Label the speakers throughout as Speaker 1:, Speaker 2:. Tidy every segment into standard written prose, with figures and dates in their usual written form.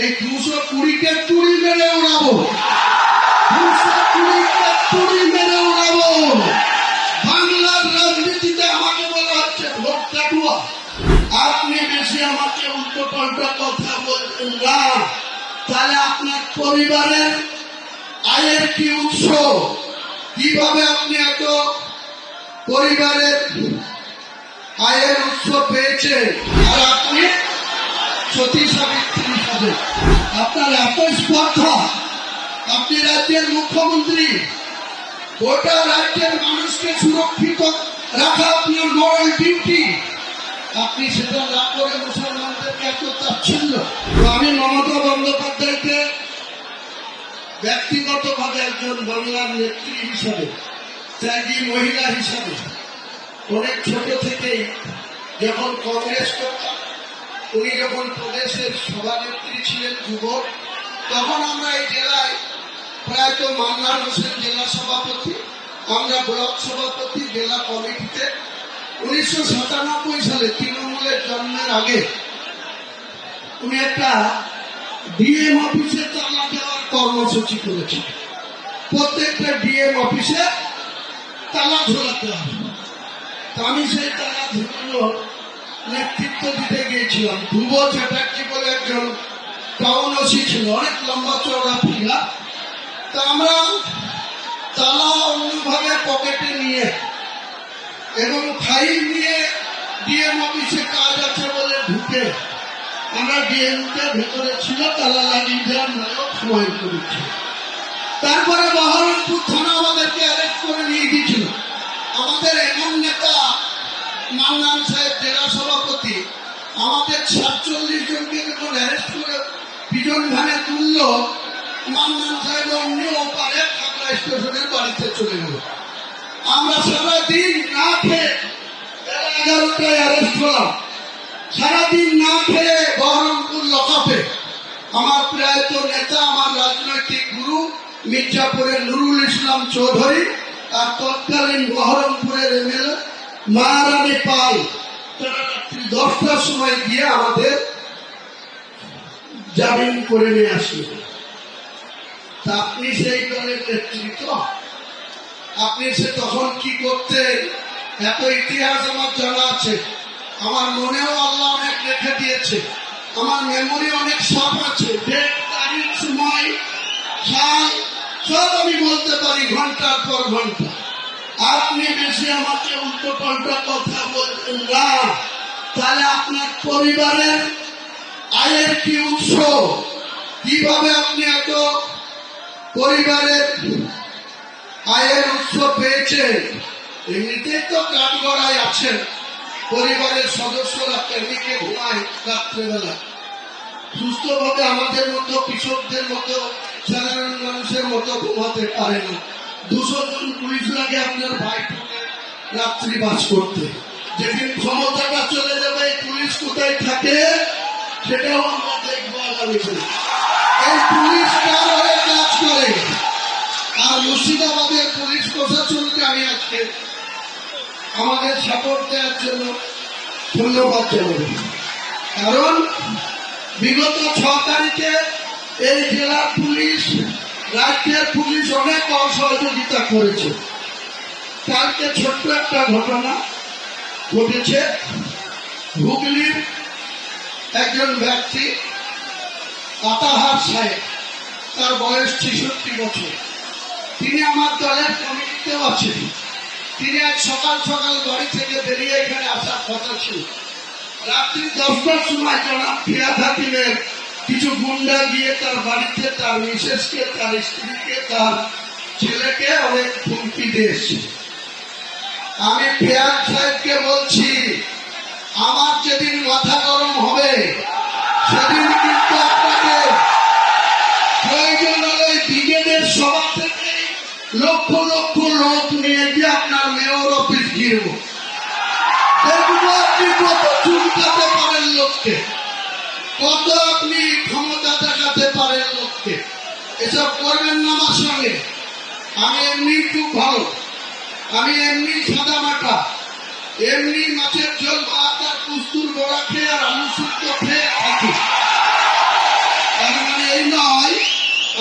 Speaker 1: এই 220কে চুরি মেরে উড়াবো, 220কে চুরি মেরে উড়াবো। বাংলার রাজনীতিতে আমাকে বলা হচ্ছে ভোট কাটুয়া। আপনি বেশি আমাকে উল্টো পাল্টা কথা বলবেন না, তাহলে আপনার পরিবারের আয়ের কি উৎস, কিভাবে আপনি এত পরিবারের আয়ের উৎস পেয়েছেন, আর আপনি সতী সাবিত্রী হিসাবে আপনার এত স্পর্ধা। আপনি রাজ্যের মুখ্যমন্ত্রী, গোটা রাজ্যের মানুষকে সুরক্ষিত রাখা আপনার মরাল ডিউটি, আপনি সেটা না করে মুসলমানদেরকে এত তাচ্ছিল্য। আমি মমতা বন্দ্যোপাধ্যায়কে ব্যক্তিগতভাবে একজন বাংলার নেত্রী হিসাবে, ত্যাগী মহিলা হিসাবে, অনেক ছোট থেকেই যখন কংগ্রেস করতাম, উনি যখন প্রদেশের সভানেত্রী ছিলেন যুবক, তখন আমরা এই জেলায় প্রায়ত মান্নান হোসেন জেলা সভাপতি, আমরা ব্লক সভাপতি জেলা কমিটিতে 1997 সালে তৃণমূলের জন্মের আগে উনি একটা ডিএম অফিসে তালা দেওয়ার কর্মসূচি করেছে। প্রত্যেকটা ডিএম অফিসে তালা ঝোলাতে হবে। আমি সেই তালা ঝোলানোর নেতৃত্ব দিতে গিয়েছিলাম। ধ্রুব চ্যাটার্জি বলে একজন টাউন ওসি ছিল, অনেক লম্বা চওড়া ফিগার। তা আমরা তালা অন্যভাবে পকেটে নিয়ে এবং ফাইল নিয়ে ডিএম অফিসে কাজ আছে বলে ঢুকে আমরা ডিএমকে ভেতরে ছিল তালা লাগিয়ে দেওয়ার নায়ক সময় করেছি। তারপরে বহরমপুর থানা আমাদেরকে অ্যারেস্ট করে নিয়ে গিয়েছিল। আমাদের এমন নেতা মান্নান সাহেব জেলা সভাপতি আমাদের 47 জনকে যখন অ্যারেস্ট করে পিজন ভ্যানে তুলল, মান্নান সাহেব অন্য ওপারে খাগড়া স্টেশনের বাড়িতে চলে গেল। আমরা সারাদিন না খেয়ে 11টায় অ্যারেস্ট হলাম। সারাদিন না খেয়ে বহরমপুর লকআপে। আমার প্রায়ত নেতা, আমার রাজনৈতিক গুরু মির্জাপুরের নুরুল ইসলাম চৌধুরী আর তৎকালীন বহরমপুরের এমএলএ মহারানী পাল, তারা রাত্রি 10টার সময় গিয়ে আমাদের জামিন করে নিয়ে আসলেন। তা আপনি সেই দলের নেতৃত্ব, আপনি সে তখন কি করতে, এত ইতিহাস আমার জানা আছে। আমার মনেও আল্লাহ অনেক রেখে দিয়েছে, আমার মেমোরি অনেক সাফ আছে। ডেট, তারিখ, সময়, সাল সব আমি বলতে পারি ঘন্টার পর ঘন্টা। আপনি বেশি আমাকে উল্টো পাল্টা কথা বলবেন না, তাহলে আপনার পরিবারের আয়ের কি উৎস, কিভাবে আপনি এত পরিবারের আয়ের উৎস পেয়েছেন। এমনিতেই তো কাঠগড়ায় আছেন, পরিবারের সদস্যরা কেমিকে ঘুমায় রাত্রেবেলা, সুস্থভাবে আমাদের মতো কৃষকদের মতো সাধারণ মানুষের মতো ঘুমাতে পারে না। 200 জন পুলিশ লাগে আপনার ভাইটাকে রাত্রি বাস করতে। যেদিন ক্ষমতাটা চলে যাবে এই পুলিশ কোথায় থাকে সেটাও আমরা দেখবো আগামী দিনে। এই পুলিশ কার হয়ে কাজ করে। আর মুর্শিদাবাদের পুলিশ প্রশাসনকে আমি আজকে আমাদের সাপোর্ট দেওয়ার জন্য ধন্যবাদ জানাবো। কারণ বিগত 6 তারিখে এই জেলার পুলিশ, রাজ্যের পুলিশ অনেক অসহযোগিতা করেছে। কালকে ছোট্ট একটা ঘটনা ঘটেছে। হুগলির একজন ব্যক্তি আতাহার সাহেব, তার বয়স 66 বছর, তিনি আমার দলের কমিটিতেও আছেন। তিনি আজ সকাল সকাল বাড়ি থেকে বেরিয়ে এখানে আসার কথা ছিল। রাত্রি 10টার সময় জনাব ফিয়াদ হাকিমের কিছু গুন্ডা গিয়ে তার বাড়িতে তার মিসেসকে, তার স্ত্রীকে, তার ছেলেকে অনেক হুমকি দিয়েছে। আমি ফিয়াদ সাহেবকে বলছি, আমার যেদিন মাথা গরম হবে সেদিন কিন্তু আপনাকে প্রয়োজন হলে ব্রিগেডের সভা থেকে লক্ষ লক্ষ লোক নিয়ে গিয়ে আপনার মেয়র অফিস ঘিরব। দেখবো আপনি কত চুলকাতে পারেন লোককে, কত আপনি ক্ষমতা দেখাতে পারেন লোককে। এসব করবেন না আমার সঙ্গে। আমি এমনি খুব ভালো, আমি এমনি সাদা মাটা, এমনি মাছের ঝোল ভাত আর কুস্তুর বড়া খেয়ে আর আলু শুক্তো খেয়ে থাকি। আর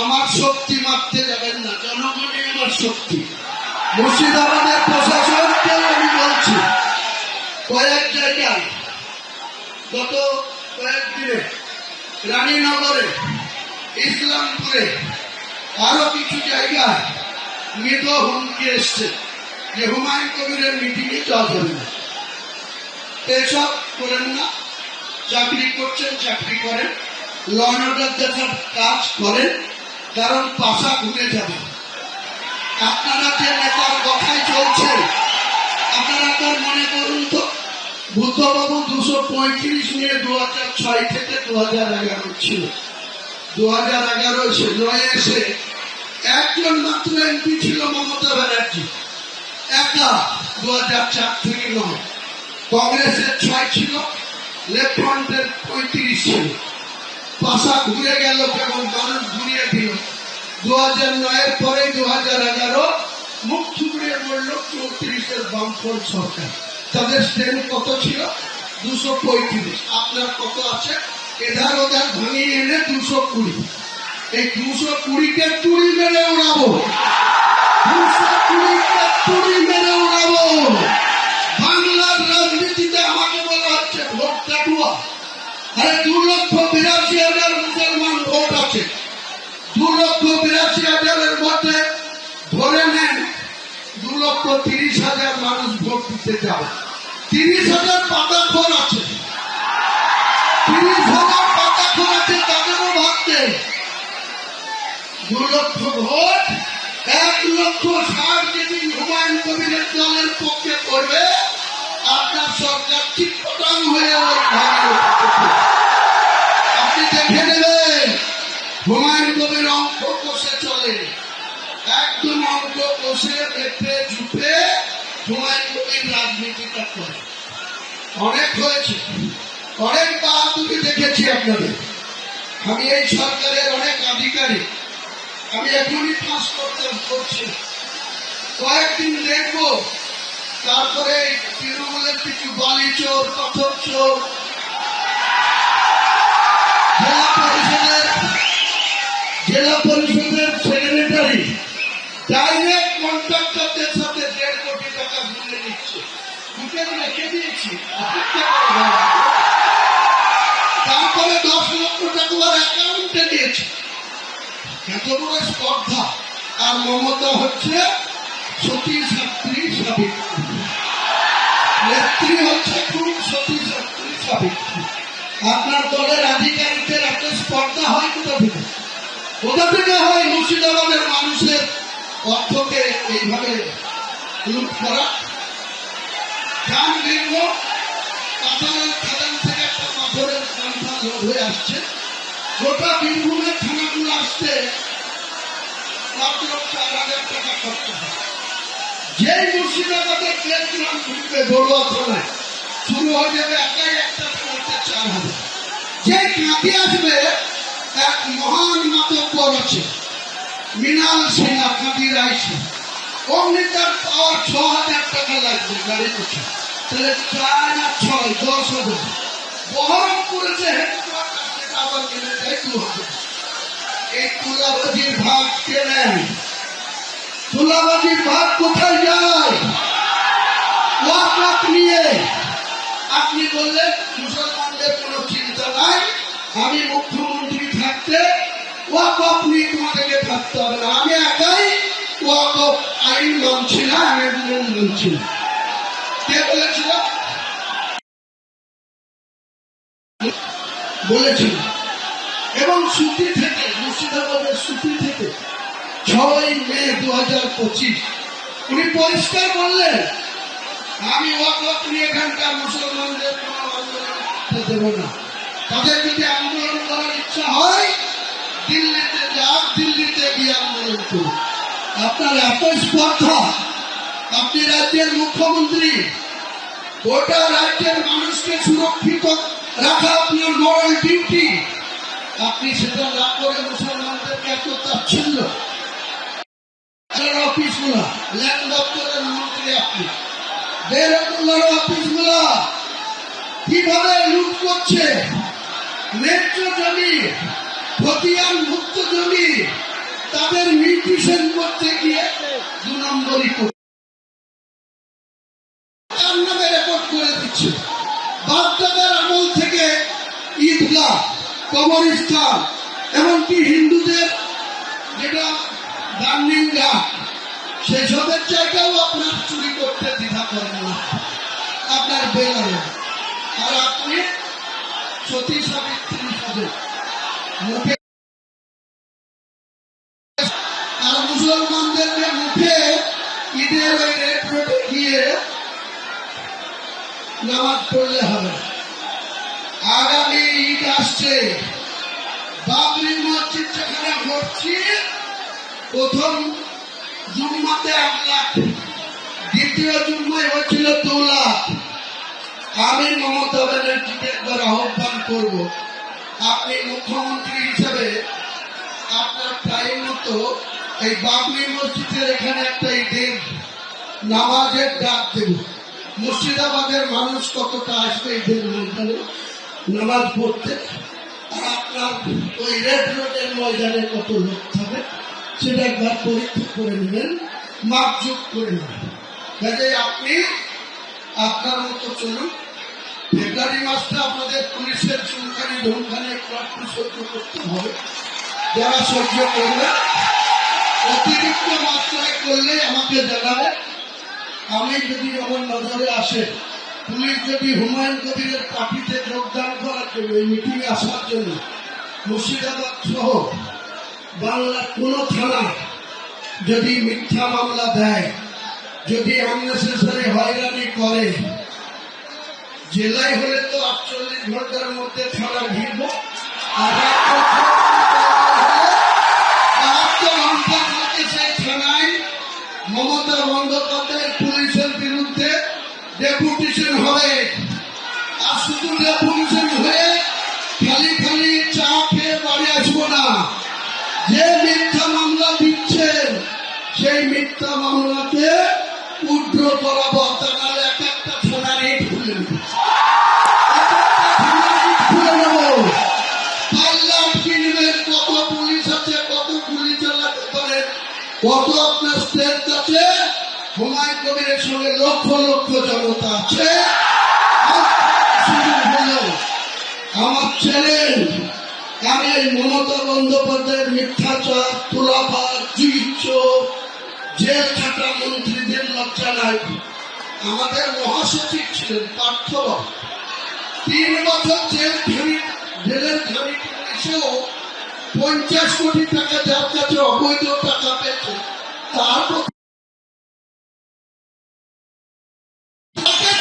Speaker 1: আমার শক্তি মারতে যাবেন না, জনগণই আমার শক্তি। মুর্শিদাবাদের প্রশাসনকে আমি বলছি, কয়েক জায়গায় গত কয়েকদিনে রানীনগরে, ইসলামপুরে, আরো কিছু জায়গায় মৃত হুমকি এসছে যে হুমায়ুন কবিরের মিটিংয়ে যাওয়া যাবে না। এসব করেন না। চাকরি করছেন, চাকরি করেন, ল অ্যান্ড অর্ডার দেখার কাজ করেন, কারণ পাশা ঘুরে যাবে। আপনারা যে নেতার কথাই চলছে, আপনারা তার মনে করুন তো, বুদ্ধবাবু 235 নিয়ে 2006 থেকে 2011 ছিল। 2011 এসে 9 এসে একজন মাত্র এমপি ছিল, মমতা ব্যানার্জি একা। 2004 থেকে 9 কংগ্রেসের 6 ছিল, লেফট ফ্রন্টের 35 ছিল। পাশা ঘুরে গেল, কেবল মানুষ ঘুরিয়ে দিল। 2009 পরে 2011 মুখ থুবড়িয়ে মরল 34-এর বামফ্রন্ট সরকার। তাদের স্ট্রেন কত ছিল? 235। আপনার কত আছে? এধার ওধার ভাঙিয়ে এনে 220। এই 220-কে তুড়ি মেরে উড়াবো, 220-কে তুড়ি মেরে উড়াবো। বাংলার রাজনীতিতে আমাকে বলা হচ্ছে ভোট কাটুয়া। আরে 2,82,000 মুসলমান ভোট আছে। 2,82,000-এর মধ্যে ধরে নেন 2,30,000 মানুষ ভোট দিতে যাবে। 30,000 পাতাখোর আছে, 30,000 পাতাখোর আছে, তাদেরও ভাবতে 2 লক্ষ ভোট, 1,60,000 যদি হুমায়ুন কবিরের দলের পক্ষে করবে, আপনার সরকার চিৎপটাং হয়ে আপনি দেখে নেবেন। হুমায়ুন কবির অঙ্ক কষে চলে, একদম অঙ্ক কষে মেপে ঝুপে হুমায়ুন কবির রাজনীতিটা করে। অনেক হয়েছে, অনেক বাহাদুরি দেখেছি আপনাদের। আমি এই সরকারের অনেক আধিকারিক, আমি এখনই পাস করছি, কয়েকদিন দেখবো। তারপরে তৃণমূলের কিছু বালি চোর, পাথর চোর, জেলা পরিষদের সেক্রেটারি ডাইরেক্ট কন্ট্রাক্টরদের সাথে 1.5 কোটি টাকা তুলে নিচ্ছে। বুকে রেখে দিয়েছি, তারপরে 10 লক্ষ টাকা অ্যাকাউন্টে দিয়েছে। এত বড় স্পর্ধা। আর মমতা হচ্ছে সতী ছাত্রী সাবিত্রী, নেত্রী হচ্ছে খুব সতী ছাত্রী সাবিত্রী। আপনার দলের আধিকারিকদের একটা স্পর্ধা হয় কোথা থেকে? কোথা থেকে হয়? মুর্শিদাবাদের মানুষের অর্থকে এইভাবে লুট করা। যান দেখব, কাঁঠালের খাদান থেকে একটা পাথরের কান্থা হয়ে আসছে। গোটা বীরভূমের থানাগুলো আসতে মাত্র 4,000 টাকা খরচ হয়। যেই মুর্শিদাবাদের প্লেগ্রাউন্ড ঢুকবে বড়ুয়া থানায়, শুরু হয়ে যাবে একাই একটা থানাতে 4,000। যে কাঁদি আসবে, এক মহান মাতব্বর আছে, মৃণাল সিনহা, কাঁদির আইসি। অমনি তার পাওয়ার 6,000 টাকা লাগবে গাড়ি পিছু। তাহলে 4 আর 6 10,000। বহরম করেছে হেডকোয়ার্টার, সেটা আবার কিনে দেয় 2,000। এই তুলাবাজির ভাগ কে নেয়? তুলাবাজির ভাগ কোথায় যায়? ওয়াকফ নিয়ে। আপনি বললেন মুসলমানদের কোনো চিন্তা নাই, আমি মুখ্যমন্ত্রী থাকতে ওয়াকফ নিয়ে তোমাদেরকে থাকতে হবে না। আমি একাই ওয়াকফ আইন মানছি না, অ্যামেন্ডমেন্ট মানছি না। কে বলেছিল? বলেছিল। এবং সুতি থেকে, মুর্শিদাবাদের সুতি থেকে 6 মে 2025 উনি পরিষ্কার বললেন, আমি ওয়াকফ নিয়ে এখানকার মুসলমানদের কোনো আন্দোলন দেব না। তাদের যদি আন্দোলন করার ইচ্ছা হয়, দিল্লিতে যাক, দিল্লিতে গিয়ে আন্দোলন করুন। আপনার এত স্পর্ধা, আপনি রাজ্যের মুখ্যমন্ত্রী, গোটা রাজ্যের মানুষকে সুরক্ষিত রাখা আপনার মরাল ডিউটি। আপনি সেটা না করে মুসলমানদেরকে এত তাচ্ছিল্য। অফিসগুলা, ল্যান্ড দপ্তরের মন্ত্রী আপনি, বেরকুল্লার অফিসগুলা কিভাবে লুট করছে। ন্যায্য জমি, খতিয়ান মুক্ত জমি তাদের নিউট্রিশন করতে গিয়ে 2 নম্বরই তার নামে রেকর্ড করে দিচ্ছে। বাপদাদার আমল থেকে ঈদগাহ, কবরস্থান, এমনকি হিন্দুদের যেটা বার্নিং ঘাট, সেসবের জায়গাও আপনার চুরি করতে দ্বিধা করেন না, আপনার বেলায়। আর আপনি সতী সাবিত্রী সাজে মুখে, আর মুসলমানদেরকে মুখে ঈদের ওই রেড রোডে গিয়ে নামাজ পড়লে হবে। আগামী ঈদ আসছে, বাবরি মসজিদ যেখানে ঘটছি, প্রথম জুম্মাতে 1 লাখ, দ্বিতীয় জুম্মায় হচ্ছিল 2 লাখ। আমি মমতা ব্যানার্জিকে একবার আহ্বান করব, আপনি মুখ্যমন্ত্রী হিসেবে আপনার টাইম মতো এই বাবরি মসজিদের এখানে একটা ঈদের নামাজের ডাক দেব। মুর্শিদাবাদের মানুষ কতটা আসবে ঈদের ময়দানে নামাজ পড়তে, আর আপনার ওই রেড রোডের ময়দানে কত লোক থাকে সেটা একবার পরীক্ষা করে নেবেন, মাপযোগ করে নেবেন। কাজে আপনি আপনার মতো চলুন। ফেব্রুয়ারি মাসটা আপনাদের পুলিশের চুলখানি ঢোলখানি একটু সহ্য করতে হবে, যারা সহ্য করবে। অতিরিক্ত মাত্রায় করলে আমাকে জানাবে। আমি যদি আমার নজরে আসে, পুলিশ যদি হুমায়ুন কবিরের পার্টিতে যোগদান করার জন্য, এই মিটিং আসার জন্য মুর্শিদাবাদ সহ বাংলার কোন থানা যদি মিথ্যা মামলা দেয়, যদি আননেসেসারি হয়রানি করে, জেলায় হলে তো 48 ঘন্টার মধ্যে থানা ঘিরব, আর 72 ঘন্টা থাকে সেই থানায় মমতা বন্দ্যোপাধ্যায়ের পুলিশের বিরুদ্ধে ডেপুটেশন হবে। আর শুধু ডেপুটেশন হয়ে খালি খালি চা খেয়ে বাড়ি আসবো না। যে মিথ্যা মামলা দিচ্ছেন সেই মিথ্যা মামলাতে উদ্র করাবো, তা নাহলে এক একটা থানার ইট খুলে নেব, পাল্লা কিনবেন। কত পুলিশ আছে, কত গুলি চালাতে পারে, কত আপনার স্ট্রেংথ আছে। হুমায়ুন কবিরের সঙ্গে লক্ষ লক্ষ জনতা আছে। আমার চ্যালেঞ্জ, আমি এই মমতা বন্দ্যোপাধ্যায়ের মিথ্যাচার, তোলাপার, চুরিচোর, জেল খাটা মন্ত্রীদের লজ্জা নাই। আমাদের মহাসচিব ছিলেন পার্থ, 3 বছর জেলের খানি এসেও 50 কোটি টাকা যার কাছে অবৈধ টাকা পেয়েছে, তারপর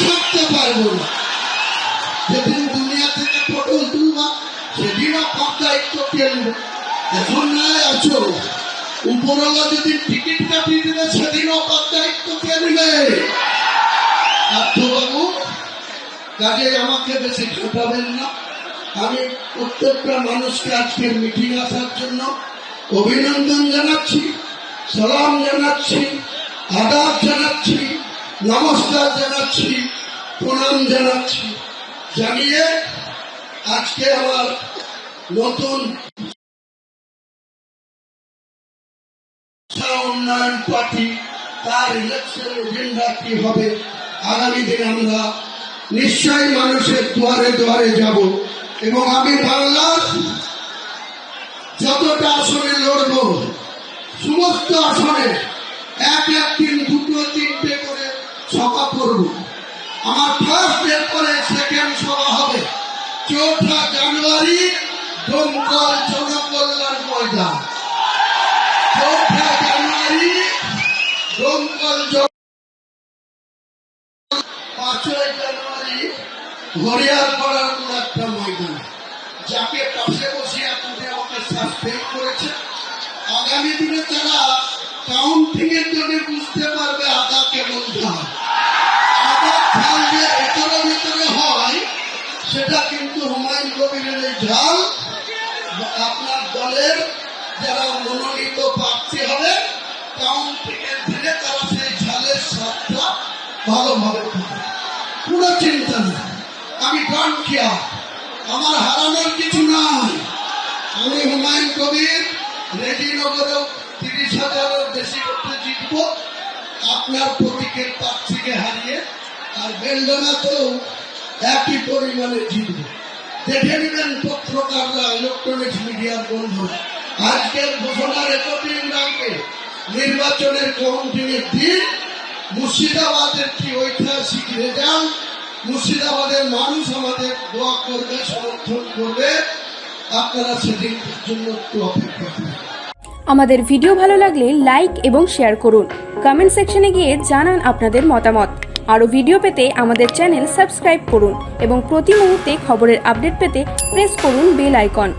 Speaker 1: থাকতে পারবো না। যেদিন দুনিয়া থেকে ফটো তুলবা সেদিনও কম দায়িত্ব পেলব। এখন নাই আছো, উপরওয়ালা যদি টিকিট কাটিয়ে দিলে সেদিনও কম দায়িত্ব পেলবে। বাবু, কাজে আমাকে বেশি খাটাবেন না। আমি প্রত্যেকটা মানুষকে আজকের মিটিং আসার জন্য অভিনন্দন জানাচ্ছি, সালাম জানাচ্ছি, আদাব জানাচ্ছি, নমস্কার জানাচ্ছি, প্রণাম জানাচ্ছি। জানিয়ে আজকে আমার নতুন উন্নয়ন পার্টি, তার ইলেকশন এজেন্ডা কি হবে, আগামী দিনে আমরা নিশ্চয়ই মানুষের দুয়ারে দুয়ারে যাব। এবং আমি বাংলার যতটা আসনে লড়ব, সমস্ত আসনে 1 দিন 2 3টে করে সভা করব। আমার ফার্স্ট, এরপরে সেকেন্ড সভা হবে 4 জানুয়ারি দমকল জনকল্যাণ ময়দান। 4 জানুয়ারি দমকল, 5 জানুয়ারি হরিয়ারপাড়ার কোন একটা ময়দান। যাকে পাশে বসে আপনাদের আমাকে সাসপেন্ড করেছে, আগামী দিনে তারা কাউন্টিং এর জন্য বুঝতে পারবে আদা কেমন ঝাল। আদা ঝাল যে ভেতরে ভেতরে হয়, সেটা কিন্তু হুমায়ুন কবিরের এই ঝাল আপনার দলের যারা মনোনীত প্রার্থী হবে কাউন্টিং এর দিনে তারা সেই ঝালের স্বাদটা ভালোভাবে পাবে। কোনো চিন্তা নেই, আমি ডন্ট কেয়ার, আমার হারানোর কিছু নাই। আমি হুমায়ুন কবির রেজিনগরেও 30,000-এর বেশি করতে জিতবো আপনার প্রতীকের প্রার্থীকে হারিয়ে। আর বেলডানাতেও একই পরিমাণে জিতবো। দেখে নেবেন পত্রকাররা, ইলেকট্রনিক্স মিডিয়ার বন্ধুরা, আজকের ঘোষণার রেকর্ডিং রাখবে। নির্বাচনের কাউন্টিংয়ের দিন মুর্শিদাবাদের কি ঐতিহাসিক রেজাল্ট, মুর্শিদাবাদের মানুষ আমাদের দোয়া করবে, সমর্থন করবে। আপনারা সেদিনটির জন্য একটু অপেক্ষা করুন।
Speaker 2: আমাদের ভিডিও ভালো লাগলে লাইক এবং শেয়ার করুন। কমেন্ট সেকশনে গিয়ে জানান আপনাদের মতামত। আরও ভিডিও পেতে আমাদের চ্যানেল সাবস্ক্রাইব করুন এবং প্রতি মুহূর্তে খবরের আপডেট পেতে প্রেস করুন বেল আইকন।